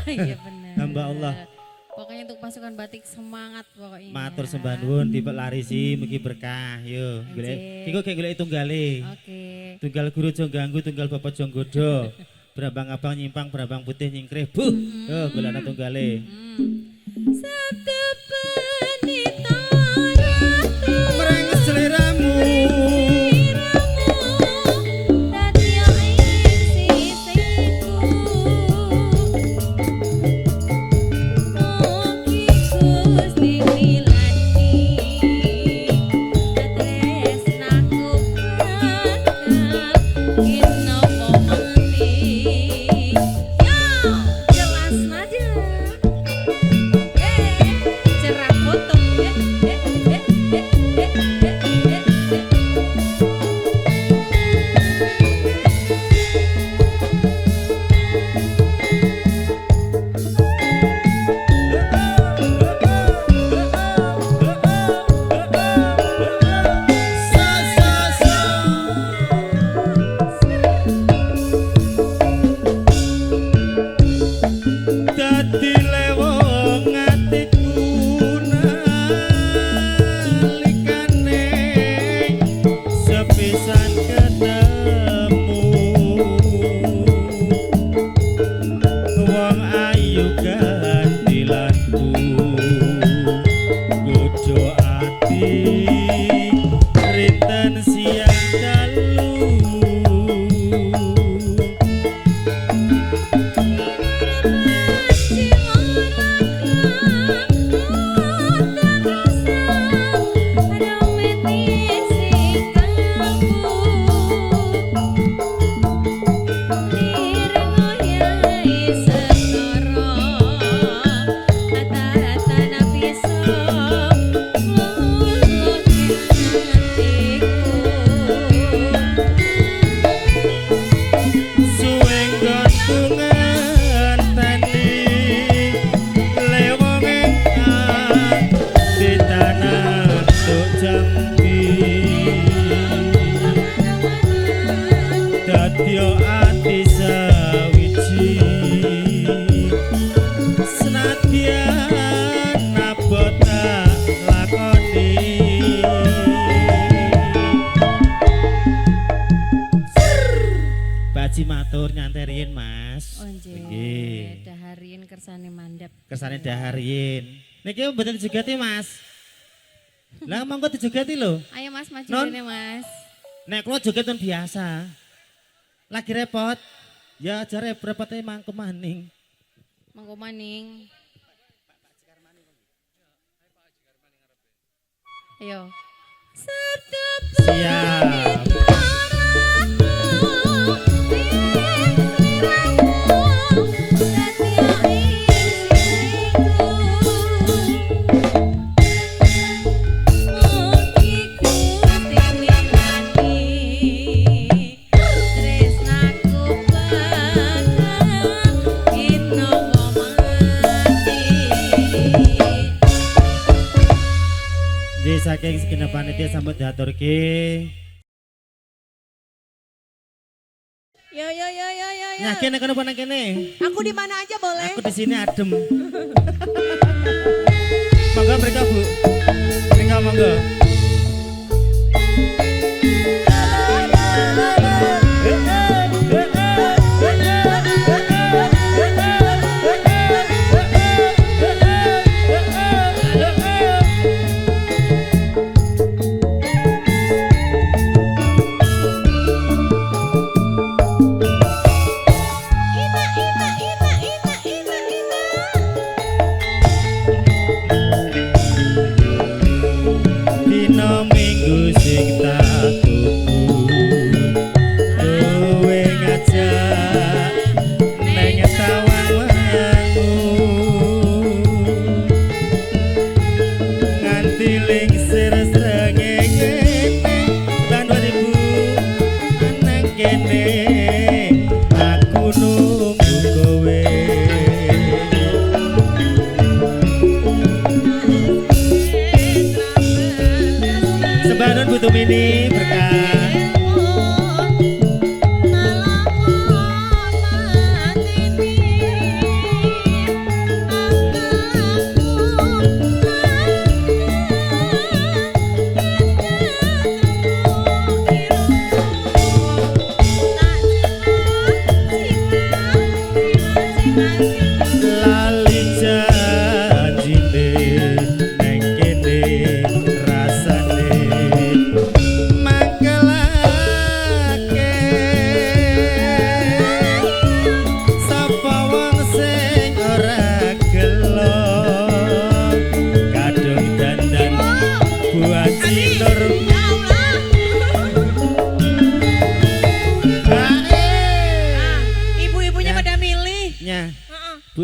Iya benar. Hamba Allah. Pokoknya untuk pasukan batik semangat pokoknya. Matur sembah nuwun dipelarisi mugi berkah. Yo, golek. Iku kayak golek tunggale. Oke. Tunggal guru aja ganggu, tunggal bapak aja nggodho. Brambang abang nyimpang, brambang putih nyingkrih. Buh. Yo, golekna tunggale. Sabda penita ratu Merenges seliramu. Matur nyanterin Mas. Nggih. Daharin kersane mandap. Kersane daharin. Niki mboten dijogati Mas. Lah monggo dijogati lho. Ayo Mas maju Non. rene Mas. Nek kula joget kan biasa. Lagi repot. Ya aja repot mangko maning. Mangko maning. Ayo. Siap. Saking segenap panitia sambut diaturke. Yo. Nah, kene kono nang kene. Aku di mana aja boleh? Aku di sini adem. Monggo mereka Bu. Mereka monggo. Ini berkah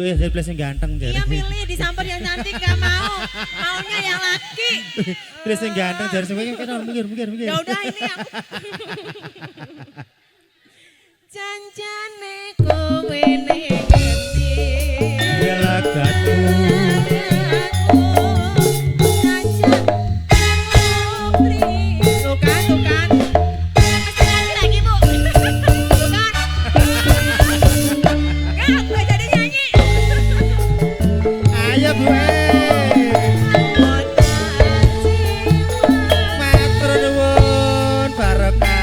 dari belas yang ganteng jadi. Iya milih disamper yang cantik gak mau. Maunya yang laki. Belas yang ganteng dari semuanya kan mikir. Ya udah ini aku. Janjane kowe ning ngendi? Gelagatku. Tuh kan. Masih lagi Bu. Tuh kan. Gak, gue jadi nyanyi. Ayo Bu. Matur nuwun barokah.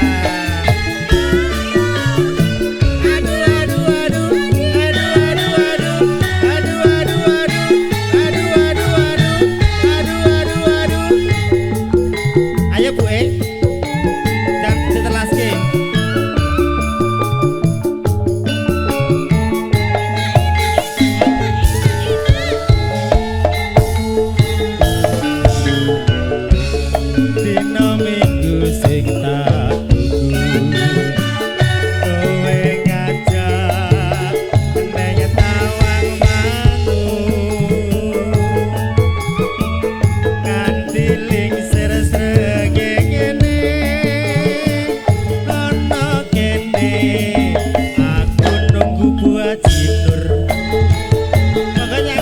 Ayo Bu dan ditelaske. Dina minggu sing tak tunggu kowe ngajak neng tawang mangu nganti lingsir srengenge ana kene aku nunggu buat jinur makanya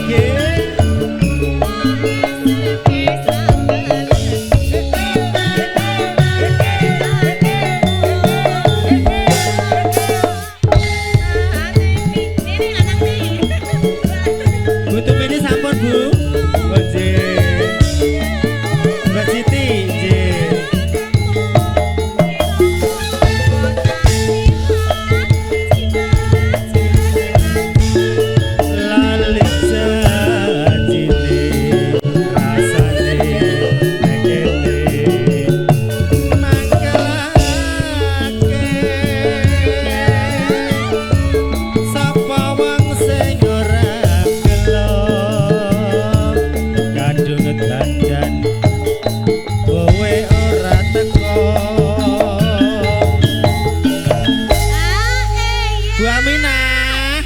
butuh ini sampun Bu. Oje. Mbak Siti, je. Lali janjine, rasane ngene. Mangkelake. Sapa wong sing ora gelo kadung dandan kowe ora teko Bu Aminah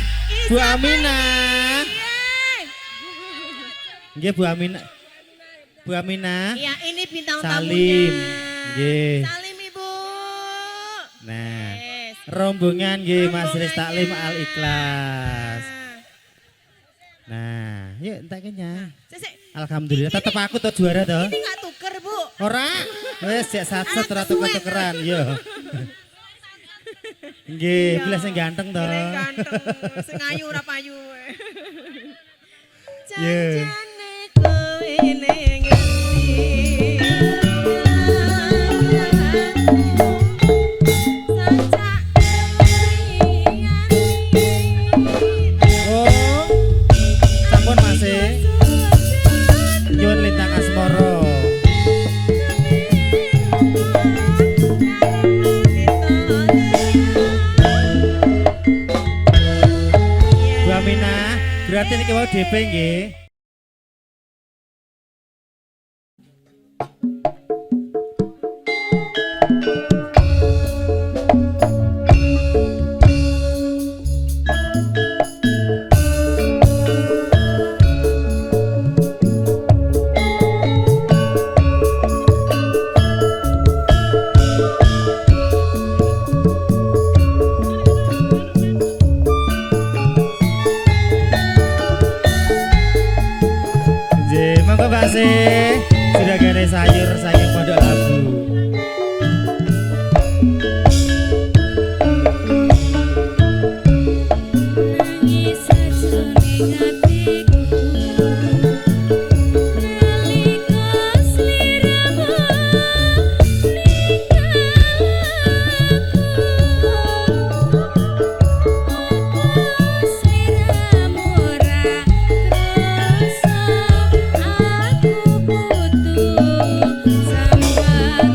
Bu Aminah nggih Bu Aminah Bu Aminah Iya ini bintang Salim. tamunya. Nggih. Salim Ibu. nah Yes. rombongan nggih Majelis Taklim Al Ikhlas nah yuk entek kenya Sik. alhamdulillah tetep aku tuh juara toh Ini gak tuker Bu. ora wis sik satset ora tuker-tukeran yo nggih belas sing ganteng toh Keren ganteng, sing ayu ora payu. Yeah. Janjane kowe ning ngendi? Sajak oh sampun masih nyuwun lintang asmara Bu Aminah berarti niki wau DP nggih monggo Mbak Sih sudah gane sayur saking Pondok Labu Nangis sajroning atiku nalika sliramu ninggalku sliramu ora krasa aku butuh sambat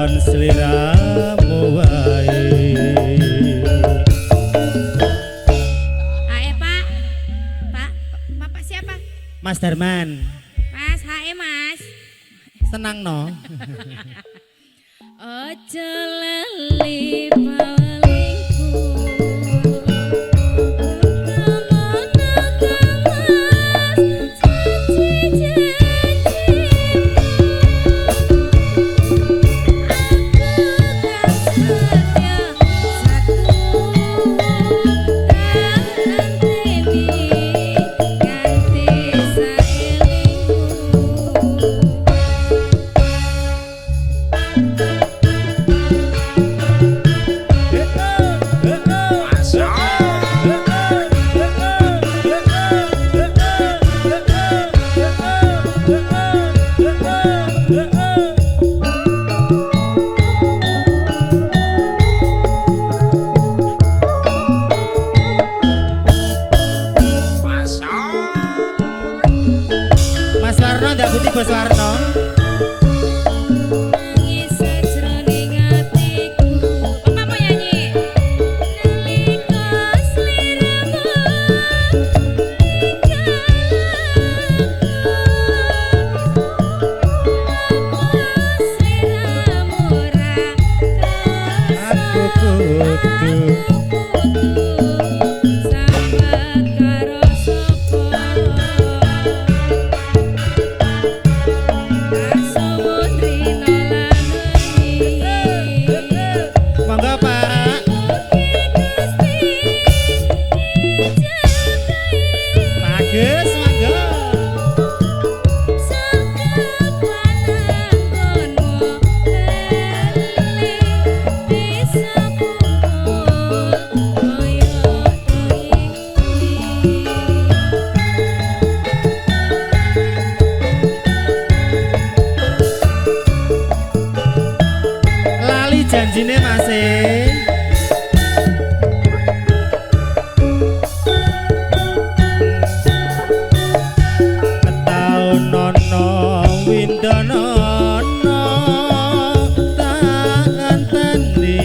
katon sliramu wae. Hae Pak. Pak. Bapak siapa? Mas Darman, Mas, hae Mas. senang no. Ojo lali pawalingku. Mas Warno ndak putih Bos Warno. Nangis sajroning atiku. Bapak mau nyanyi? Nalika sliramu Aku kudu sambat karo sapa. monggo Pak. Bagus monggo. Lali janjine Mas e. Taun nono windono tak ngenteni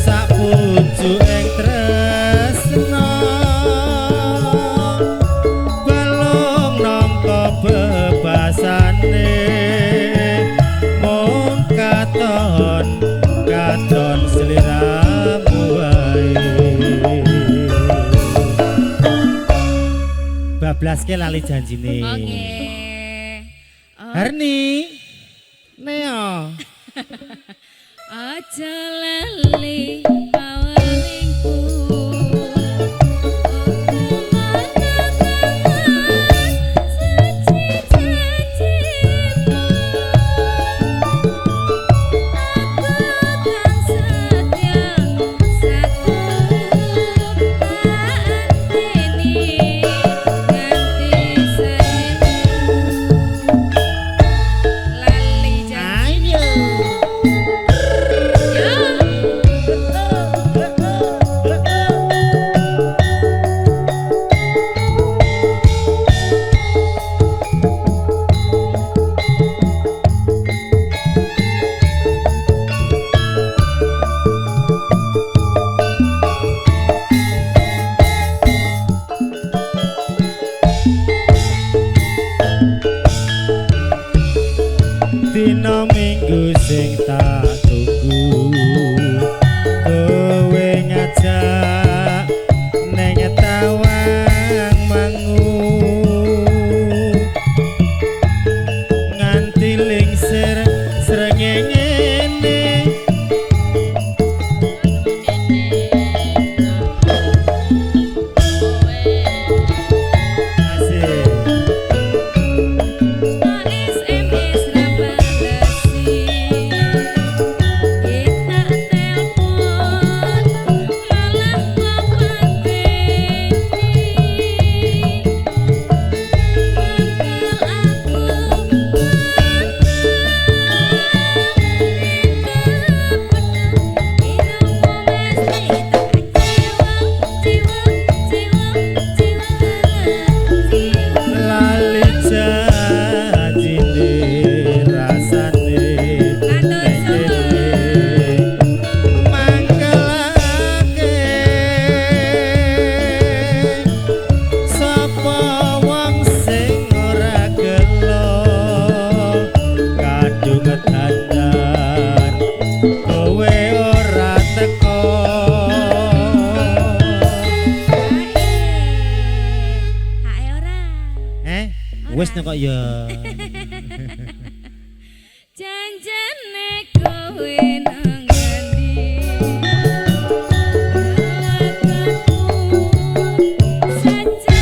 sak pucuking tresno balung nampa bebasane mung katon sliramu wae. Bablaske lali janjine. Oke. Harni Neo Aja lali pawalingku. ayo. Dina minggu sing tak tunggu kowe ngajak neng tawang mangu nganti lingsir srengenge SMS ra balesi. wis nek kok ya. Janjane kowe nang ngendi sajan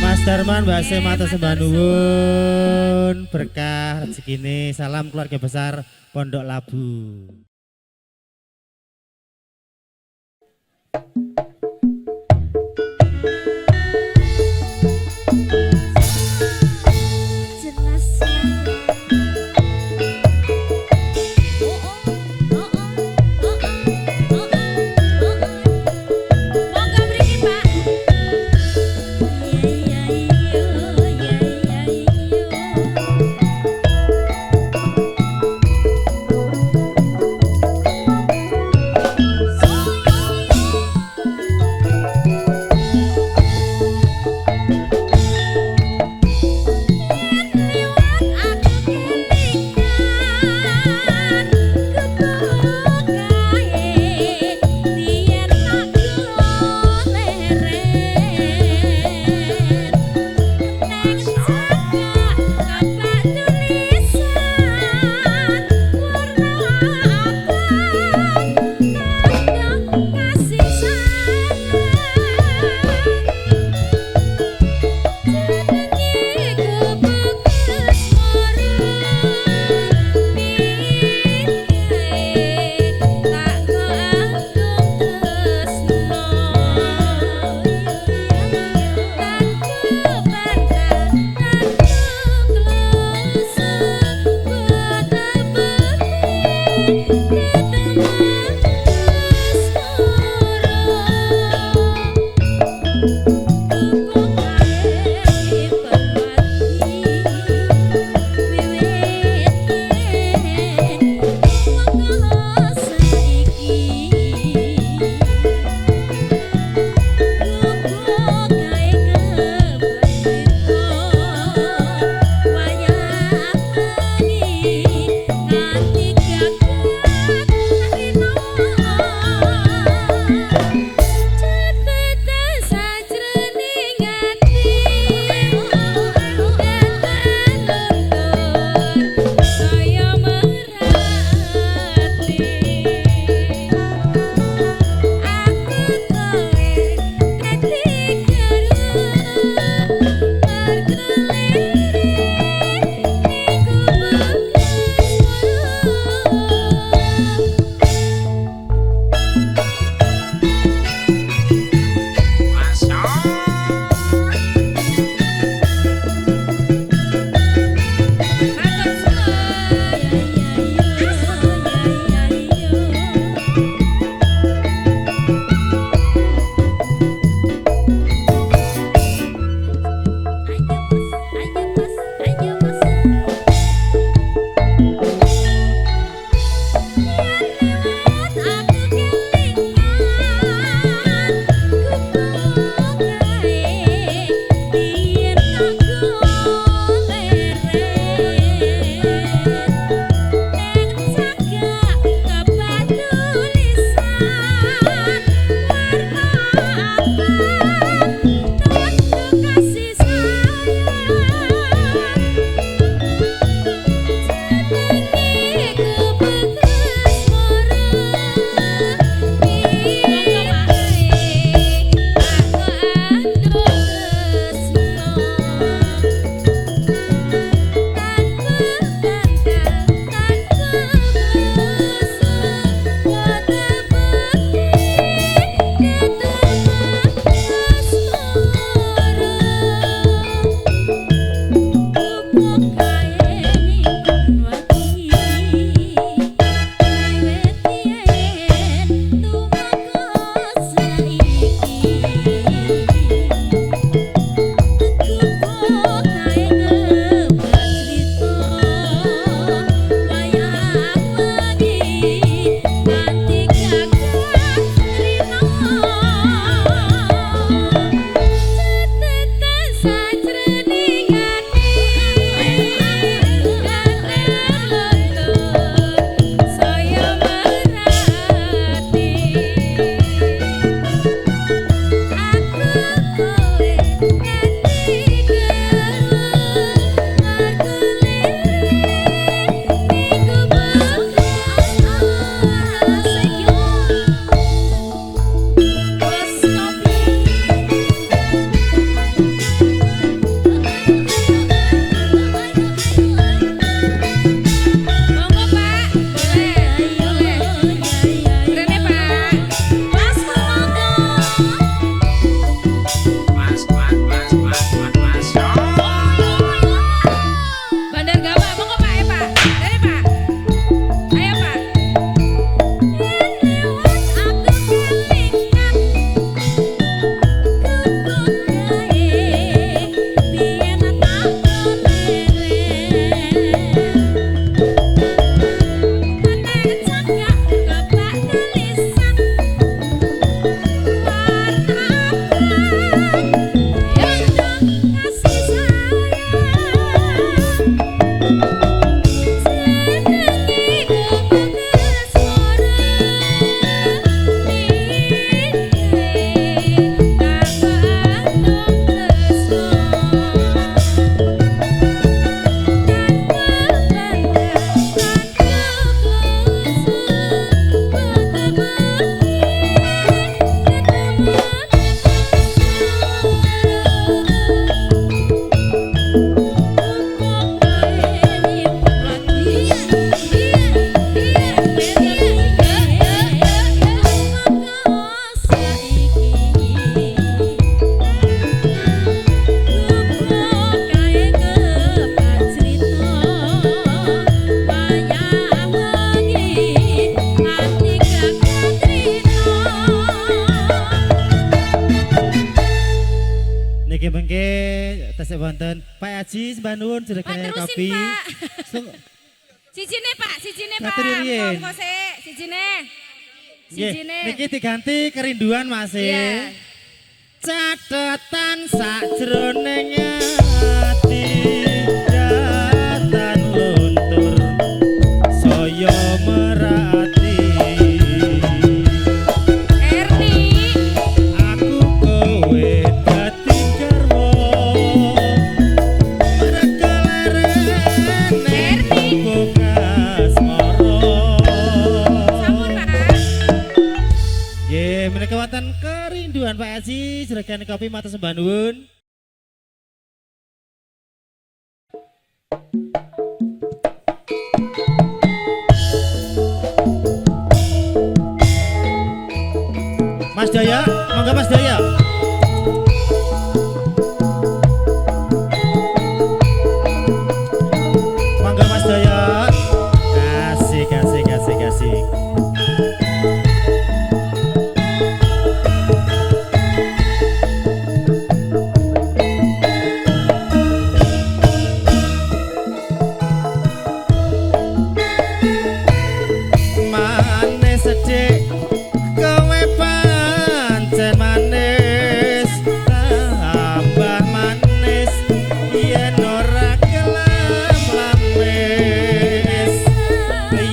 Mas Darman, Mbak Sem atur sembah nuwun, berkah rezekine. Salam keluarga besar Pondok Labu. jelas monggo mriki Pak. wonten Pak Haji sembah nuwun Pak jregane terusin kopi. Pak. Sung- Sijine Pak, sijine Pak. Matur nuwun. Monggo sik, sijine. Nggih, Sijine. niki diganti kerinduan Mas. Iya. Catetan sakjroning ati datan luntur saya merati Erni. aku kowe dadi garwa merga lerene bogas mara Sampun Pak. nggih menika wonten kerinduan Pak Haji jregane kopi matur sembah nuwun. Mas Daya, monggo Mas Daya. Monggo Mas Daya. Kasih, kasih, kasih, kasih. Manis sedih kowe pancen manis tambah manis yen ora kelam lamis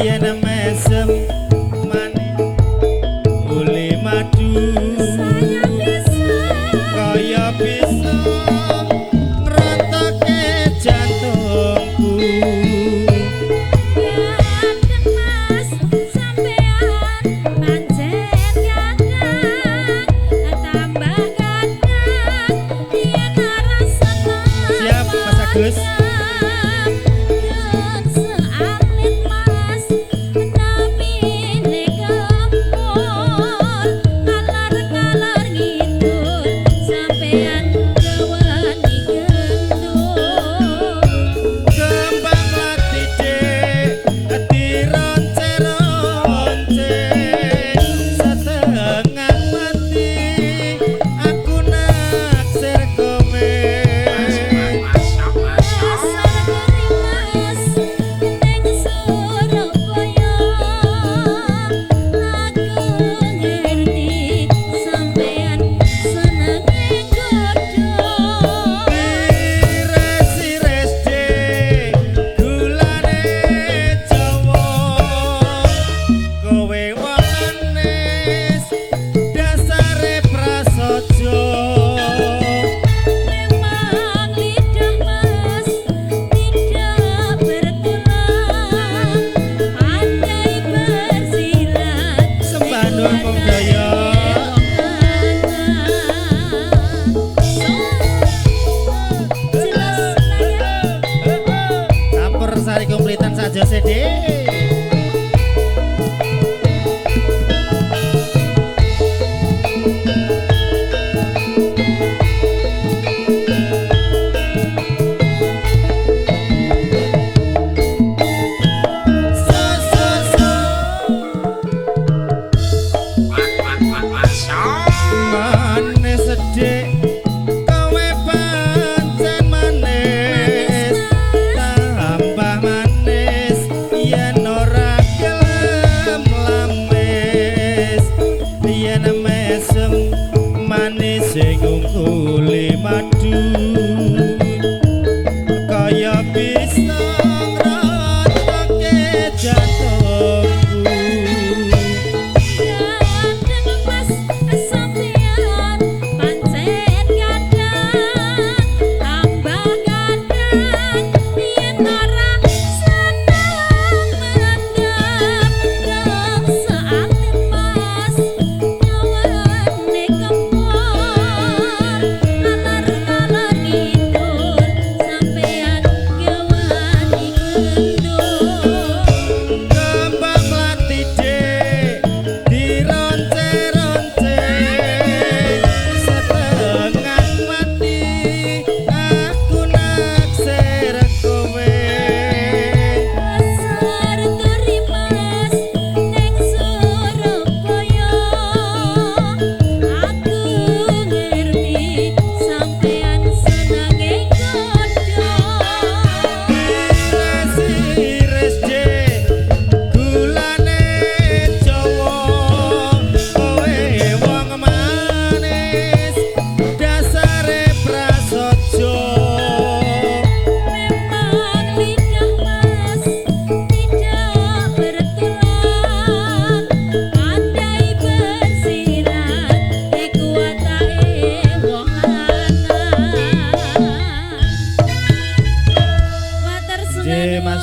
yen mesem manis uli madu kaya bisa ngretoke jantungku siap Mas Agus. Kembang mati dek dironce-ronce setengah mati aku naksir kowe Ires-ires dek gulane Jawa kowe wong manis dasare prasaja sembah nuwun Wong Daya. Campur sari kompletan saja CD. Manis sedih kowe pancen manis tambah manis yen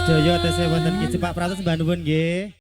sedaya tesih wonten Ki Pak Pratos sembah nuwun nggih.